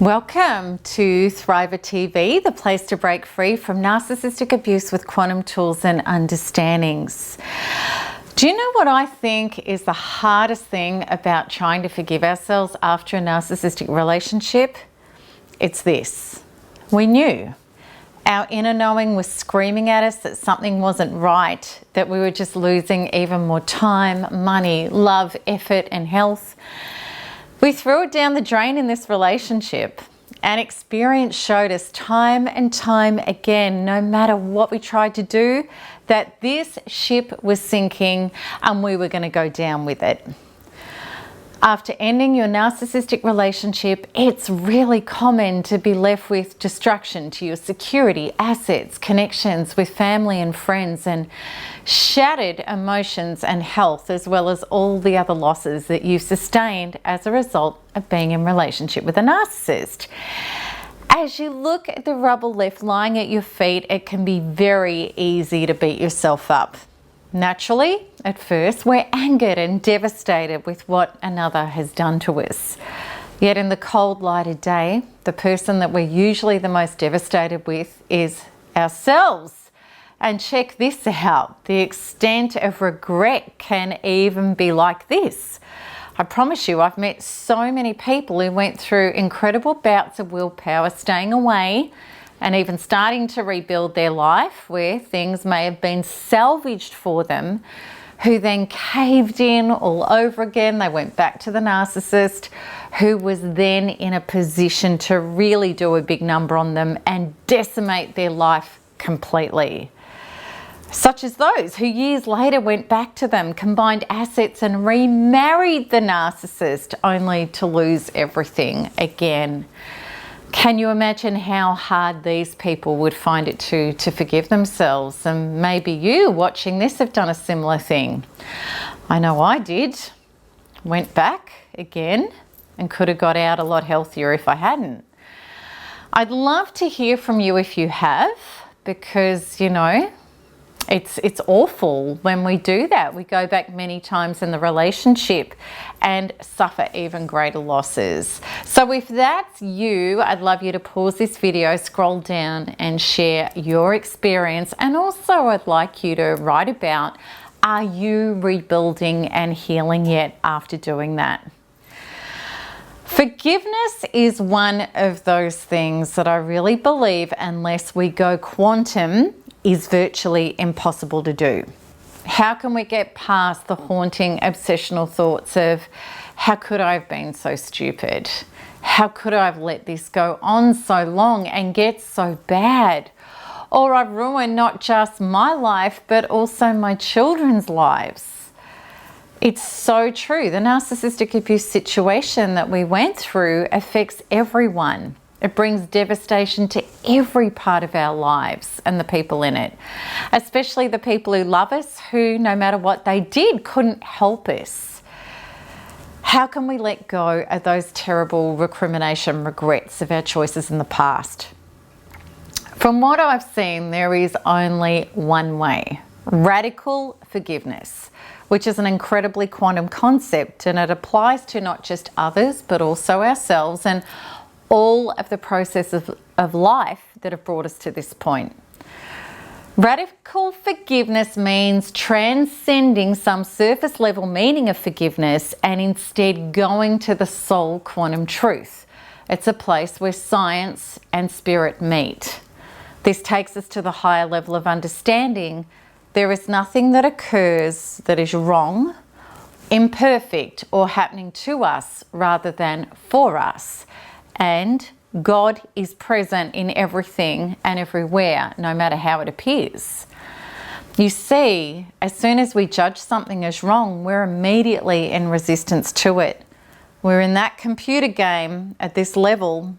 Welcome to Thriver TV, the place to break free from narcissistic abuse with quantum tools and understandings. Do you know what I think is the hardest thing about trying to forgive ourselves after a narcissistic relationship? It's this. We knew. Our inner knowing was screaming at us that something wasn't right, that we were just losing even more time, money, love, effort, and health. We threw it down the drain in this relationship, and experience showed us time and time again, no matter what we tried to do, that this ship was sinking and we were going to go down with it. After ending your narcissistic relationship, it's really common to be left with destruction to your security, assets, connections with family and friends, and shattered emotions and health, as well as all the other losses that you've sustained as a result of being in relationship with a narcissist. As you look at the rubble left lying at your feet, it can be very easy to beat yourself up. Naturally, at first, we're angered and devastated with what another has done to us. Yet in the cold light of day, the person that we're usually the most devastated with is ourselves. And check this out, the extent of regret can even be like this. I promise you, I've met so many people who went through incredible bouts of willpower, staying away, and even starting to rebuild their life where things may have been salvaged for them, who then caved in all over again. They went back to the narcissist, who was then in a position to really do a big number on them and decimate their life completely. Such as those who years later went back to them, combined assets and remarried the narcissist only to lose everything again. Can you imagine how hard these people would find it to forgive themselves? And maybe you watching this have done a similar thing. I know I did. Went back again and could have got out a lot healthier if I hadn't. I'd love to hear from you if you have, because, you know, it's awful when we do that. We go back many times in the relationship and suffer even greater losses. So if that's you, I'd love you to pause this video, scroll down and share your experience. And also I'd like you to write about, are you rebuilding and healing yet after doing that? Forgiveness is one of those things that I really believe, unless we go quantum, is virtually impossible to do. How can we get past the haunting, obsessional thoughts of, how could I have been so stupid? How could I have let this go on so long and get so bad? Or I've ruined not just my life, but also my children's lives. It's so true. The narcissistic abuse situation that we went through affects everyone. It brings devastation to every part of our lives and the people in it, especially the people who love us, who, no matter what they did, couldn't help us. How can we let go of those terrible recrimination regrets of our choices in the past? From what I've seen, there is only one way: radical forgiveness, which is an incredibly quantum concept, and it applies to not just others, but also ourselves and all of the processes of life that have brought us to this point. Radical forgiveness means transcending some surface level meaning of forgiveness and instead going to the soul quantum truth. It's a place where science and spirit meet. This takes us to the higher level of understanding. There is nothing that occurs that is wrong, imperfect, or happening to us rather than for us. And God is present in everything and everywhere, no matter how it appears. You see, as soon as we judge something as wrong, we're immediately in resistance to it. We're in that computer game at this level,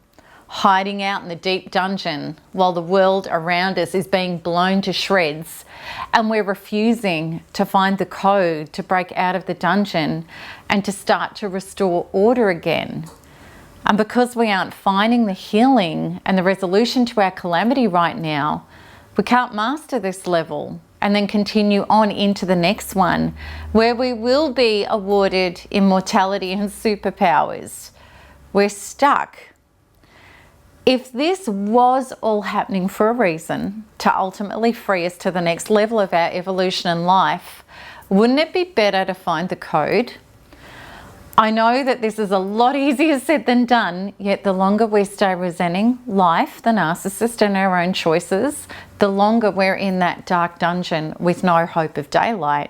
hiding out in the deep dungeon while the world around us is being blown to shreds, and we're refusing to find the code to break out of the dungeon and to start to restore order again. And because we aren't finding the healing and the resolution to our calamity right now, we can't master this level and then continue on into the next one, where we will be awarded immortality and superpowers. We're stuck. If this was all happening for a reason, to ultimately free us to the next level of our evolution in life, wouldn't it be better to find the code? I know that this is a lot easier said than done, yet the longer we stay resenting life, the narcissist, and our own choices, the longer we're in that dark dungeon with no hope of daylight.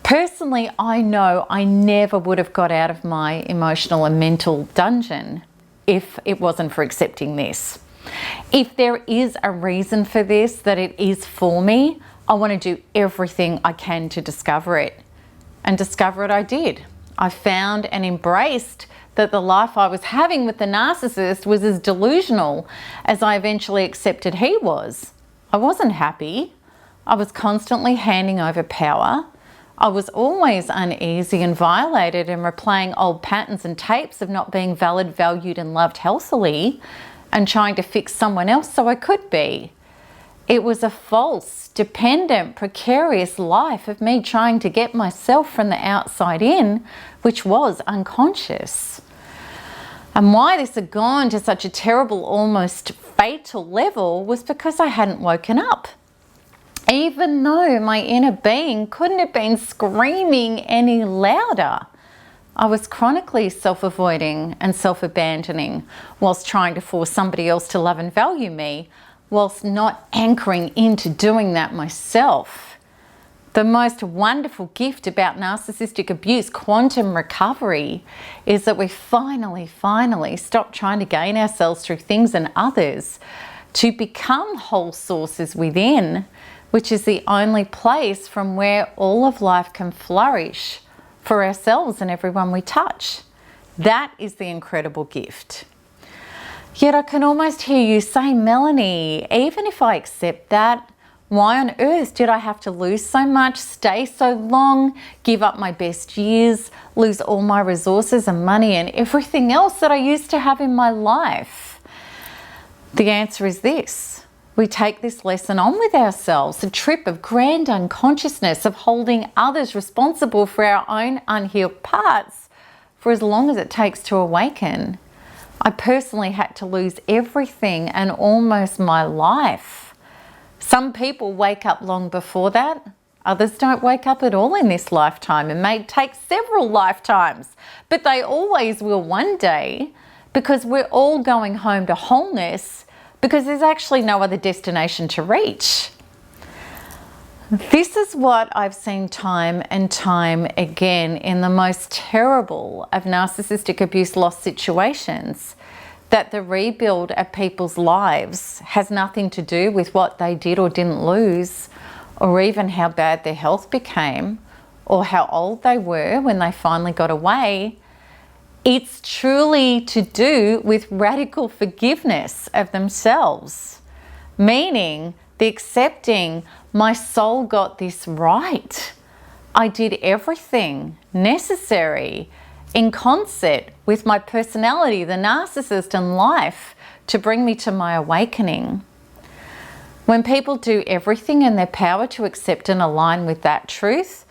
Personally, I know I never would have got out of my emotional and mental dungeon if it wasn't for accepting this. If there is a reason for this, that it is for me, I want to do everything I can to discover it. And discover it I did. I found and embraced that the life I was having with the narcissist was as delusional as I eventually accepted he was. I wasn't happy. I was constantly handing over power. I was always uneasy and violated and replaying old patterns and tapes of not being valid, valued and loved healthily and trying to fix someone else so I could be. It was a false, dependent, precarious life of me trying to get myself from the outside in, which was unconscious. And why this had gone to such a terrible, almost fatal level was because I hadn't woken up. Even though my inner being couldn't have been screaming any louder, I was chronically self-avoiding and self-abandoning whilst trying to force somebody else to love and value me, whilst not anchoring into doing that myself. The most wonderful gift about narcissistic abuse, quantum recovery, is that we finally stop trying to gain ourselves through things and others to become whole sources within, which is the only place from where all of life can flourish for ourselves and everyone we touch. That is the incredible gift. Yet I can almost hear you say, Melanie, even if I accept that, why on earth did I have to lose so much, stay so long, give up my best years, lose all my resources and money and everything else that I used to have in my life? The answer is this. We take this lesson on with ourselves, a trip of grand unconsciousness of holding others responsible for our own unhealed parts for as long as it takes to awaken. I personally had to lose everything and almost my life. Some people wake up long before that. Others don't wake up at all in this lifetime and may take several lifetimes, but they always will one day, because we're all going home to wholeness, because there's actually no other destination to reach. This is what I've seen time and time again in the most terrible of narcissistic abuse loss situations, that the rebuild of people's lives has nothing to do with what they did or didn't lose, or even how bad their health became, or how old they were when they finally got away. It's truly to do with radical forgiveness of themselves, meaning the accepting, my soul got this right. I did everything necessary in concert with my personality, the narcissist, and life to bring me to my awakening. When people do everything in their power to accept and align with that truth,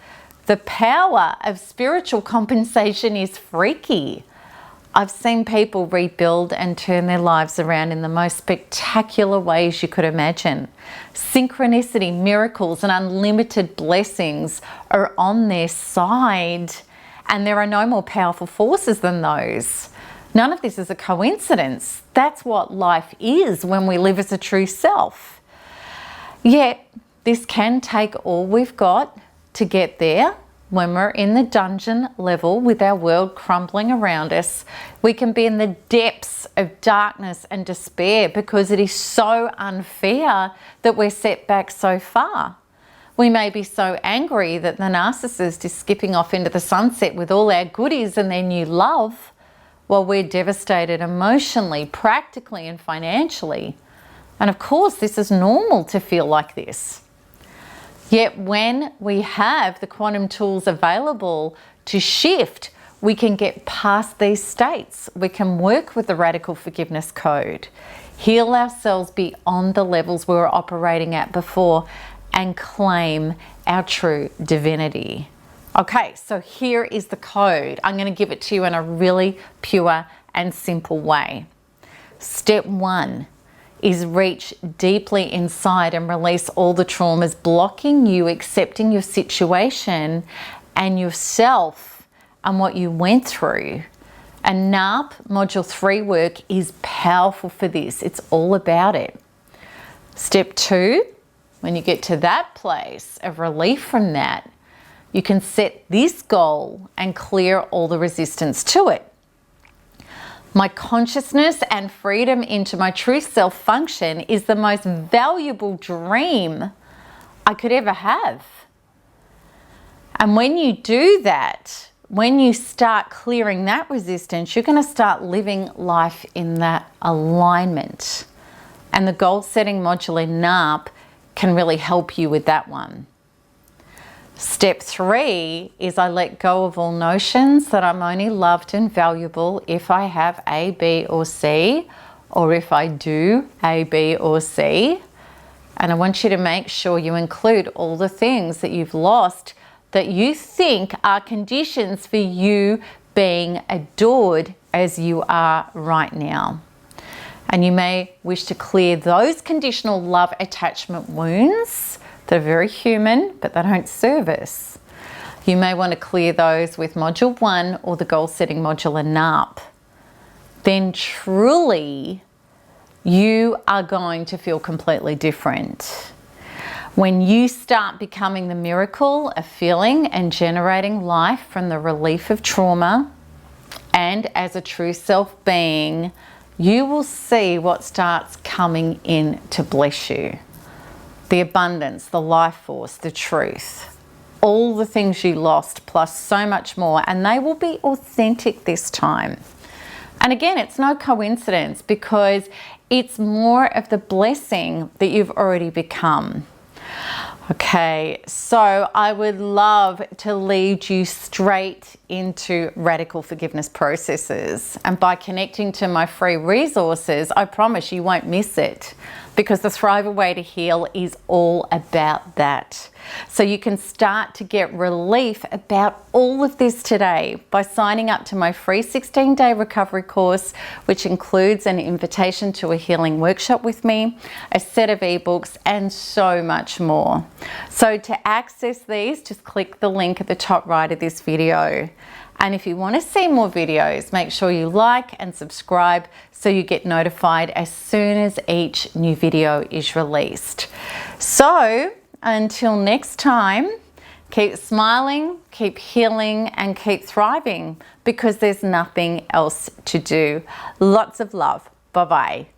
the power of spiritual compensation is freaky. I've seen people rebuild and turn their lives around in the most spectacular ways you could imagine. Synchronicity, miracles, and unlimited blessings are on their side, and there are no more powerful forces than those. None of this is a coincidence. That's what life is when we live as a true self. Yet, this can take all we've got to get there. When we're in the dungeon level with our world crumbling around us, we can be in the depths of darkness and despair because it is so unfair that we're set back so far. We may be so angry that the narcissist is skipping off into the sunset with all our goodies and their new love, while we're devastated emotionally, practically, and financially. And of course, this is normal to feel like this. Yet when we have the quantum tools available to shift, we can get past these states. We can work with the radical forgiveness code, heal ourselves beyond the levels we were operating at before, and claim our true divinity. Okay, so here is the code. I'm going to give it to you in a really pure and simple way. Step 1 is reach deeply inside and release all the traumas blocking you accepting your situation and yourself and what you went through. And NARP Module 3 work is powerful for this. It's all about it. Step 2, when you get to that place of relief from that, you can set this goal and clear all the resistance to it. My consciousness and freedom into my true self function is the most valuable dream I could ever have. And when you do that, when you start clearing that resistance, you're going to start living life in that alignment. And the goal setting module in NARP can really help you with that one. Step 3 is I let go of all notions that I'm only loved and valuable if I have A, B, or C, or if I do A, B, or C. And I want you to make sure you include all the things that you've lost that you think are conditions for you being adored as you are right now. And you may wish to clear those conditional love attachment wounds. They're very human, but they don't serve us. You may want to clear those with Module 1 or the Goal Setting Module in NARP. Then truly, you are going to feel completely different. When you start becoming the miracle of feeling and generating life from the relief of trauma, and as a true self being, you will see what starts coming in to bless you. The abundance, the life force, the truth, all the things you lost, plus so much more, and they will be authentic this time. And again, it's no coincidence because it's more of the blessing that you've already become. Okay, so I would love to lead you straight into radical forgiveness processes. And by connecting to my free resources, I promise you won't miss it, because the Thrive Way to Heal is all about that. So you can start to get relief about all of this today by signing up to my free 16-day recovery course, which includes an invitation to a healing workshop with me, a set of ebooks, and so much more. So to access these, just click the link at the top right of this video. And if you want to see more videos, make sure you like and subscribe so you get notified as soon as each new video is released. So until next time, keep smiling, keep healing, and keep thriving, because there's nothing else to do. Lots of love. Bye-bye.